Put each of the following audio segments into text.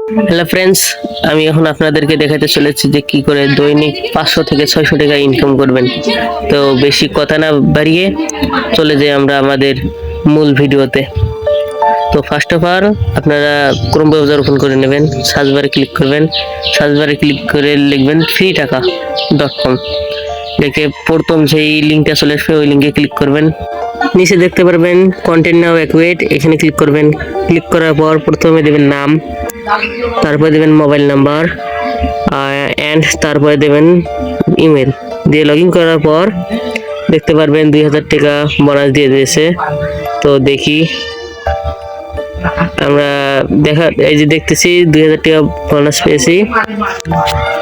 Hello friends, আমি এখন আপনাদেরকে দেখাতে চলেছি যে কি করে দৈনিক 500 থেকে 600 টাকা ইনকাম করবেন। তো বেশি কথা না বাড়িয়ে চলে যাই আমরা আমাদের মূল ভিডিওতে। তো ফার্স্ট অফ অল আপনারা ক্রোম ব্রাউজার ওপেন করে নেবেন, সার্চ বারে ক্লিক করবেন, সার্চ বারে ক্লিক করে লিখবেন freetaka.com। দেখে প্রথম যেই লিঙ্কটা চলে আসবে ওই লিঙ্কে ক্লিক করবেন। নিচে দেখতে পারবেন কন্টেন্ট নাও অ্যাকুয়েট, এখানে ক্লিক করবেন। ক্লিক করার পর প্রথমে দেবেন নাম, তারপরে দেবেন মোবাইল নাম্বার অ্যান্ড তারপরে দেবেন ইমেল দিয়ে লগ ইন করার পর দেখতে পারবেন 2000 টাকা বোনাস দিয়ে দিয়েছে। তো দেখি আমরা এই যে দেখতেছি 2000 টাকা বোনাস পেয়েছি।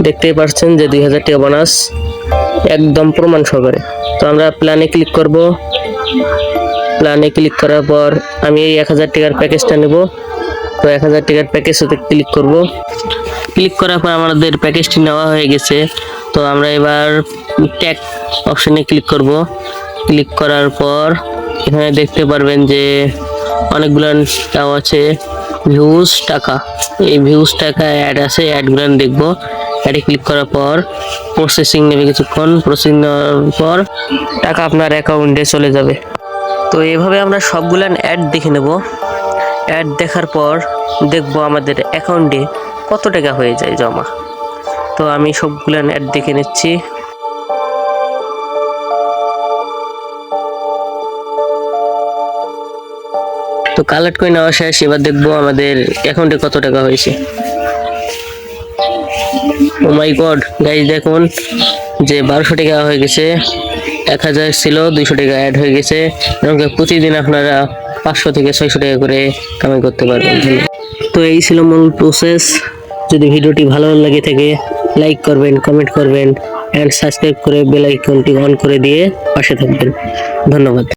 দেখতেই পাচ্ছেন যে 2000 টাকা বোনাস একদম প্রমাণ সহকারে। তো আমরা প্ল্যানে ক্লিক করব। প্ল্যানে ক্লিক করার পর আমি এই 1000 টাকার প্যাকেজটা নেব। তো 1000 টাকার প্যাকেজে ক্লিক করব। ক্লিক করার পর আমাদের প্যাকেজটি নেওয়া হয়ে গেছে। তো আমরা এবার ট্যাগ অপশনে ক্লিক করব। ক্লিক করার পর এখানে দেখতে পারবেন যে অনেকগুলো টাকা আছে, ভিউজ টাকা। এই ভিউজ টাকা অ্যাড আছে, অ্যাডগুলো দেখব। অ্যাডে ক্লিক করার পর প্রসেসিং নেবে কিছুক্ষণ। প্রসেসিং নেওয়ার পর টাকা আপনার অ্যাকাউন্টে চলে যাবে। তো এইভাবে আমরা সবগুলো অ্যাড দেখে নেব। অ্যাড দেখার পর দেখব আমাদের অ্যাকাউন্টে কত টাকা হয়ে যায় জমা। তো আমি সবগুলো অ্যাড দেখে নিচ্ছি। তো কালেক্ট করে নেওয়া শেষ। এবার দেখবো আমাদের অ্যাকাউন্টে কত টাকা হয়েছে। ও মাই গড গাইস, দেখুন যে 1200 টাকা হয়ে গেছে। 1000 ছিল, 200 টাকা অ্যাড হয়ে গেছে। এবং প্রতিদিন আপনারা 500 থেকে 600 টাকা করে কামাই করতে পারবেন। তো এই ছিল মূল প্রসেস। যদি ভিডিওটি ভালো লাগে থাকে লাইক করবেন, কমেন্ট করবেন অ্যান্ড সাবস্ক্রাইব করে বেল আইকনটি অন করে দিয়ে পাশে থাকবেন। ধন্যবাদ।